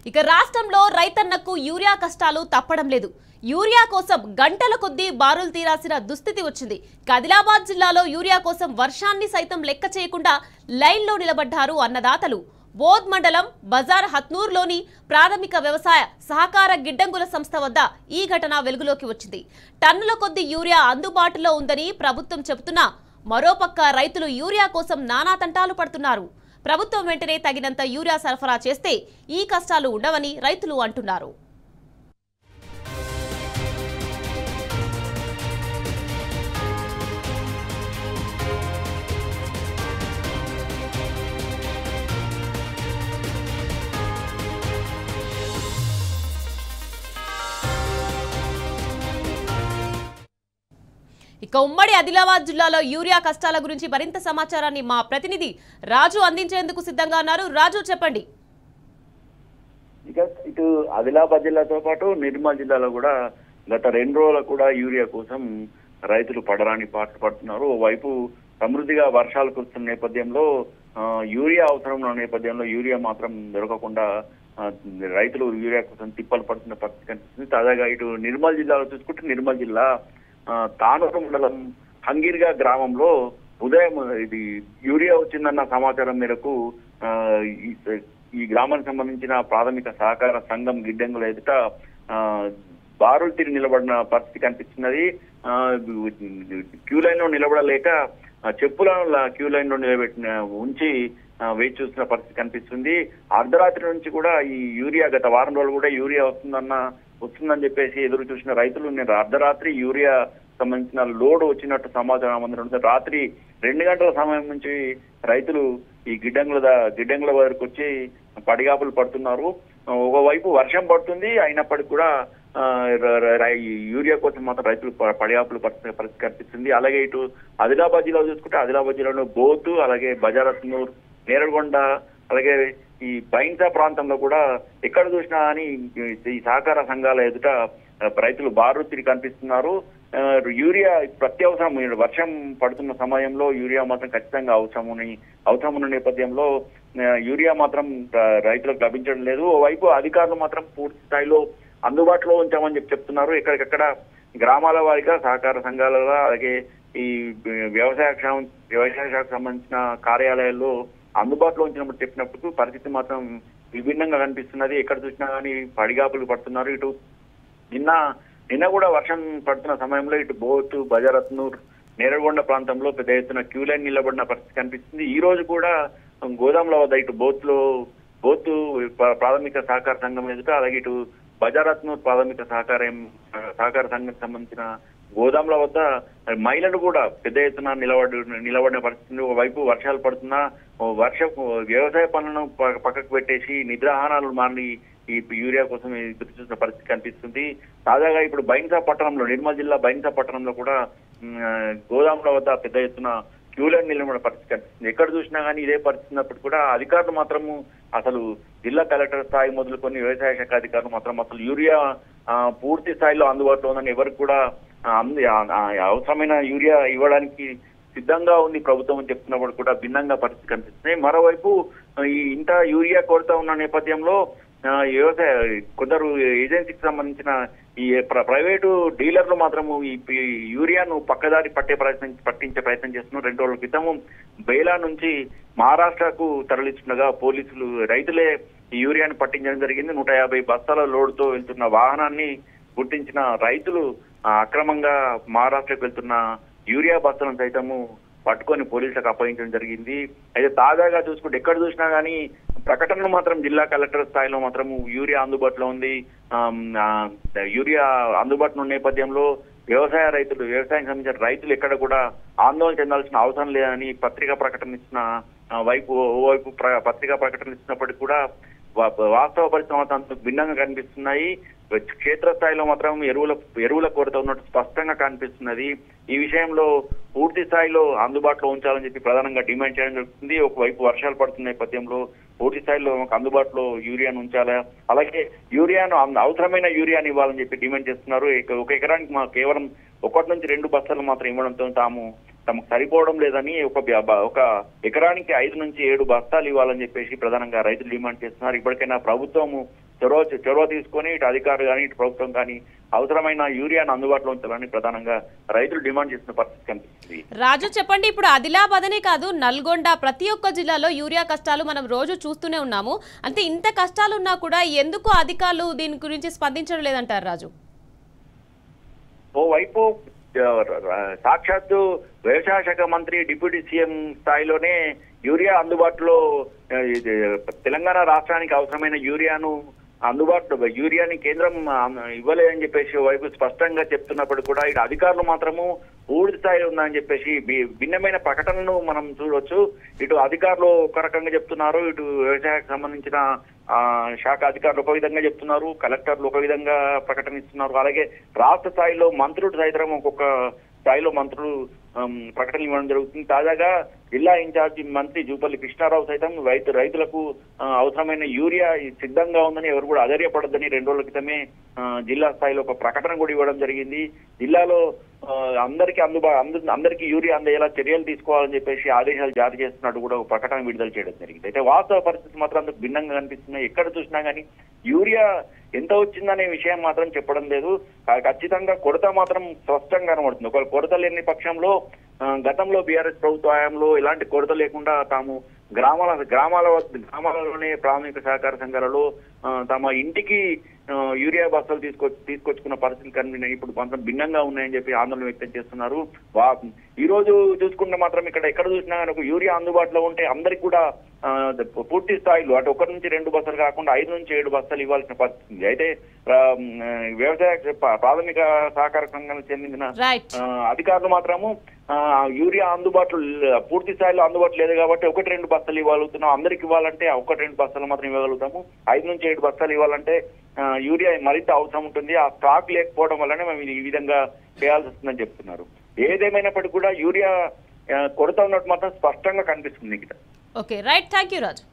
ఇక రాష్ట్రంలో రైతన్నకు యూరియా కష్టాలు తప్పడం లేదు. యూరియా కోసం గంటల కొద్దీ బారులు తీరాల్సిన దుస్థితి వచ్చింది. ఆదిలాబాద్ జిల్లాలో యూరియా కోసం వర్షాన్ని సైతం లెక్క చేయకుండా లైన్లో నిలబడ్డారు అన్నదాతలు. బోధ్ మండలం బజార్ హత్నూర్లోని ప్రాథమిక వ్యవసాయ సహకార గిడ్డంగుల సంస్థ వద్ద ఈ ఘటన వెలుగులోకి వచ్చింది. టన్నుల కొద్దీ యూరియా అందుబాటులో ఉందని ప్రభుత్వం చెబుతున్నా మరోపక్క రైతులు యూరియా కోసం నానా తంటాలు పడుతున్నారు. ప్రభుత్వం వెంటనే తగినంత యూరియా సరఫరా చేస్తే ఈ కష్టాలు ఉండవని రైతులు అంటున్నారు. ఇక ఉమ్మడి ఆదిలాబాద్ జిల్లాలో యూరియా కష్టాల గురించి మరింత సమాచారాన్ని మా ప్రతినిధి రాజు అందించేందుకు సిద్ధంగా ఉన్నారు. రాజు, చెప్పండి. ఇక ఇటు ఆదిలాబాద్ జిల్లాతో పాటు నిర్మల్ జిల్లాలో కూడా గత 2 రోజులు కూడా యూరియా కోసం రైతులు పడరాని పాటలు పడుతున్నారు. ఓవైపు సమృద్ధిగా వర్షాలు కురుస్తున్న నేపథ్యంలో యూరియా అవసరం ఉన్న నేపథ్యంలో యూరియా మాత్రం దొరకకుండా రైతులు యూరియా కోసం తిప్పలు పడుతున్న పరిస్థితి కనిపిస్తుంది. తాజాగా ఇటు నిర్మల్ జిల్లాలో చూసుకుంటే నిర్మల్ జిల్లా తానూరు మండలం హంగిర్గా గ్రామంలో ఉదయం ఇది యూరియా వచ్చిందన్న సమాచారం మేరకు ఈ గ్రామానికి సంబంధించిన ప్రాథమిక సహకార సంఘం గిడ్డంగుల ఎదుట బారులు తిరిగి నిలబడిన పరిస్థితి కనిపిస్తున్నది. క్యూ లైన్ లో నిలబడలేక చెప్పుల క్యూ లైన్ లో నిలబెట్టిన ఉంచి వేచి చూస్తున్న పరిస్థితి కనిపిస్తుంది. అర్ధరాత్రి నుంచి కూడా ఈ యూరియా గత వారం రోజులు కూడా యూరియా వస్తుందని చెప్పేసి ఎదురు చూసిన రైతులు నేను అర్ధరాత్రి యూరియా సంబంధించిన లోడ్ వచ్చినట్టు సమాచారం అందడం రాత్రి 2 గంటల సమయం నుంచి రైతులు ఈ గిడ్డంగుల వరకు వచ్చి పడిగాపులు పడుతున్నారు. ఒకవైపు వర్షం పడుతుంది, అయినప్పటికీ కూడా యూరియా కోసం మాత్రం రైతులు పడిగాపులు పడుతున్న పరిస్థితి కనిపిస్తుంది. అలాగే ఇటు ఆదిలాబాద్ జిల్లా చూసుకుంటే ఆదిలాబాద్ జిల్లాలో బోతు, అలాగే బజారత్నూర్, నేరడగొండ, అలాగే ఈ బైన్సా ప్రాంతంలో కూడా ఎక్కడ చూసినా కానీ ఈ సహకార సంఘాల ఎదుట రైతులు బారులు తిరిగి కనిపిస్తున్నారు. యూరియా ప్రత్యవసరం, వర్షం పడుతున్న సమయంలో యూరియా మాత్రం ఖచ్చితంగా అవసరం ఉన్న నేపథ్యంలో యూరియా మాత్రం రైతులకు లభించడం లేదు. ఓవైపు అధికారులు మాత్రం పూర్తి స్థాయిలో అందుబాటులో ఉంచామని చెప్తున్నారు. ఎక్కడికక్కడ గ్రామాల వారీగా సహకార సంఘాలలో, అలాగే ఈ వ్యవసాయ శాఖకు సంబంధించిన కార్యాలయాల్లో అందుబాటులో ఉంచినప్పుడు చెప్పినప్పుడు పరిస్థితి మాత్రం విభిన్నంగా కనిపిస్తున్నది. ఎక్కడ చూసినా కానీ పడిగాపులు పడుతున్నారు. ఇటు నిన్న కూడా వర్షం పడుతున్న సమయంలో ఇటు బోతు, బజారత్నూర్, నేరగొండ ప్రాంతంలో పెద్ద ఎత్తున క్యూ లైన్ నిలబడిన పరిస్థితి కనిపిస్తుంది. ఈ రోజు కూడా గోదాంల వద్ద ఇటు బోతు ప్రాథమిక సహకార సంఘం ఎదుట, అలాగే ఇటు బజారత్నూర్ ప్రాథమిక సహకార సంఘానికి సంబంధించిన గోదాంల వద్ద మహిళలు కూడా పెద్ద ఎత్తున నిలబడిన పరిస్థితి. ఒకవైపు వర్షాలు పడుతున్నా వ్యవసాయ పనులను పక్కకు పెట్టేసి నిద్రాహారాలు మారి ఈ యూరియా కోసం ఎదురు చూసిన పరిస్థితి కనిపిస్తుంది. తాజాగా ఇప్పుడు బైన్సా పట్టణంలో, నిర్మల్ జిల్లా బైన్సా పట్టణంలో కూడా గోదాంల వద్ద పెద్ద ఎత్తున క్యూ లైన్ నిలబడిన పరిస్థితి కనిపిస్తుంది. ఎక్కడ చూసినా కానీ ఇదే పరిస్థితి ఉన్నప్పుడు కూడా అధికారులు మాత్రము అసలు జిల్లా కలెక్టర్ స్థాయి మొదలుకొని వ్యవసాయ శాఖ అధికారులు మాత్రం అసలు యూరియా పూర్తి స్థాయిలో అందుబాటులో ఉందని ఎవరికి కూడా అవసరమైన యూరియా ఇవ్వడానికి సిద్ధంగా ఉంది ప్రభుత్వం అని చెప్తున్నప్పుడు కూడా భిన్నంగా పరిస్థితి కనిపిస్తుంది. మరోవైపు ఇంత యూరియా కొరత ఉన్న నేపథ్యంలో వ్యవసాయ కొందరు ఏజెన్సీకి సంబంధించిన ఈ ప్రైవేటు డీలర్లు మాత్రము ఈ యూరియాను పక్కదారి పట్టించే ప్రయత్నం చేస్తున్నారు. 2 రోజుల క్రితము బేలా నుంచి మహారాష్ట్రకు తరలిస్తుండగా పోలీసులు రైతులే ఈ యూరియాను పట్టించడం జరిగింది. 150 బస్తాల లోడ్తో వెళ్తున్న వాహనాన్ని గుర్తించిన రైతులు అక్రమంగా మహారాష్ట్రకు వెళ్తున్న యూరియా బస్తాలను సైతము పట్టుకొని పోలీసులకు అప్పగించడం జరిగింది. అయితే తాజాగా చూసుకుంటే ఎక్కడ చూసినా కానీ ప్రకటనలు మాత్రం జిల్లా కలెక్టర్ స్థాయిలో మాత్రం యూరియా అందుబాటులో ఉంది. యూరియా అందుబాటులో ఉన్న నేపథ్యంలో వ్యవసాయానికి సంబంధించిన రైతులు ఎక్కడ కూడా ఆందోళన చెందాల్సిన అవసరం లేదని పత్రికా ప్రకటన ఇచ్చిన ఓవైపు పత్రికా ప్రకటన ఇచ్చినప్పటికీ కూడా వాస్తవ పరిస్థితులు మాత్రం భిన్నంగా కనిపిస్తున్నాయి. క్షేత్రస్థాయిలో మాత్రం ఎరువుల కొరత ఉన్నట్టు స్పష్టంగా కనిపిస్తున్నది. ఈ విషయంలో పూర్తి స్థాయిలో అందుబాటులో ఉంచాలని చెప్పి ప్రధానంగా డిమాండ్ చేయడం జరుగుతుంది. ఒకవైపు వర్షాలు పడుతున్న నేపథ్యంలో పూర్తి స్థాయిలో అందుబాటులో యూరియాను ఉంచాలా, అలాగే అవసరమైన యూరియాను ఇవ్వాలని చెప్పి డిమాండ్ చేస్తున్నారు. 1 ఎకరానికి కేవలం 1 నుంచి 2 బస్తాలు మాత్రం ఇవ్వడంతో తమకు సరిపోవడం లేదని ఒక ఎకరానికి 5 నుంచి 7 బస్తాలు ఇవ్వాలని చెప్పేసి ప్రధానంగా రైతులు డిమాండ్ చేస్తున్నారు. ఇప్పటికైనా ప్రభుత్వము చొరవ తీసుకొని ఇటు అధికారులు కానీ ఇటు ప్రభుత్వం కానీ అవసరమైన యూరియాను అందుబాటులో ఉంచాలని ప్రధానంగా రైతులు డిమాండ్ చేస్తున్న పరిస్థితి కనిపిస్తుంది. రాజు చెప్పండి, ఇప్పుడు ఆదిలాబాద్ అనే కాదు నల్గొండ ప్రతి ఒక్క జిల్లాలో యూరియా కష్టాలు మనం రోజు చూస్తూనే ఉన్నాము. అంటే ఇంత కష్టాలు ఉన్నా కూడా ఎందుకు అధికారులు దీని గురించి స్పందించడం లేదంటారు రాజు? ఓవైపు సాక్షాత్తు వ్యవసాయ శాఖ మంత్రి డిప్యూటీ సీఎం స్థాయిలోనే యూరియా అందుబాటులో తెలంగాణ రాష్ట్రానికి అవసరమైన యూరియాను యూరియాని కేంద్రం ఇవ్వలేదని చెప్పేసి వైపు స్పష్టంగా చెప్తున్నప్పుడు కూడా ఇటు అధికారులు మాత్రము పూర్తి స్థాయిలో ఉందని చెప్పేసి భిన్నమైన ప్రకటనను మనం చూడవచ్చు. ఇటు అధికారులు ఒక రకంగా చెప్తున్నారు, ఇటు వ్యవసాయానికి సంబంధించిన శాఖ అధికారులు ఒక విధంగా చెప్తున్నారు, కలెక్టర్లు ఒక విధంగా ప్రకటన ఇస్తున్నారు. అలాగే రాష్ట్ర స్థాయిలో మంత్రులు సైతం ఒక్కొక్క స్థాయిలో మంత్రులు ప్రకటనలు ఇవ్వడం జరుగుతుంది. తాజాగా జిల్లా ఇన్ఛార్జి మంత్రి జూపల్లి కృష్ణారావు సైతం రైతులకు అవసరమైన యూరియా సిద్ధంగా ఉందని ఎవరు కూడా అధైర్యపడద్దని 2 రోజుల క్రితమే జిల్లా స్థాయిలో ఒక ప్రకటన కూడా ఇవ్వడం జరిగింది. జిల్లాలో అందరికీ యూరియా అందేలా చర్యలు తీసుకోవాలని చెప్పేసి ఆదేశాలు జారీ చేస్తున్నట్టు కూడా ఒక ప్రకటన విడుదల చేయడం జరిగింది. అయితే వాస్తవ పరిస్థితి మాత్రం అందుకు భిన్నంగా కనిపిస్తున్నాయి. ఎక్కడ చూసినా కానీ యూరియా ఎంత వచ్చిందనే విషయం మాత్రం చెప్పడం లేదు. ఖచ్చితంగా కొరత మాత్రం స్పష్టంగా కనబడుతుంది. ఒకవేళ కొరత లేని పక్షంలో గతంలో బీఆర్ఎస్ ప్రభుత్వ హయాంలో ఎలాంటి కొరత లేకుండా తాము గ్రామాలలోనే ప్రాథమిక సహకార సంఘాలలో తమ ఇంటికి యూరియా బస్తాలు తీసుకొచ్చుకున్న పరిస్థితి కనిపినాయి. ఇప్పుడు కొంచెం భిన్నంగా ఉన్నాయని చెప్పి ఆందోళన వ్యక్తం చేస్తున్నారు. ఈ రోజు చూసుకుంటే మాత్రం ఇక్కడ ఎక్కడ చూసినా ఒక యూరియా అందుబాటులో ఉంటే అందరికి కూడా పూర్తి స్థాయిలో అటు 1 నుంచి 2 బస్తాలు కాకుండా 5 నుంచి 7 బస్తాలు ఇవ్వాల్సిన పరిస్థితి. అయితే వ్యవసాయ ప్రాథమిక సహకార సంఘానికి చెందిన అధికారులు మాత్రము యూరియా అందుబాటులో పూర్తి స్థాయిలో అందుబాటులో లేదు కాబట్టి 1-2 బస్తాలు ఇవ్వగలుగుతున్నాం. అందరికి ఇవ్వాలంటే 1-2 బస్తాలు మాత్రం ఇవ్వగలుగుతాము. 5 నుంచి 7 బస్తాలు ఇవ్వాలంటే యూరియా మరింత అవసరం ఉంటుంది. ఆ స్టాక్ లేకపోవడం వల్లనే మేము ఈ విధంగా చేయాల్సి వస్తుందని చెప్తున్నారు. ఏదేమైనప్పటికీ కూడా యూరియా కొరత ఉన్నట్టు మాత్రం స్పష్టంగా కనిపిస్తుంది ఇక్కడ. Okay, right, thank you Raju.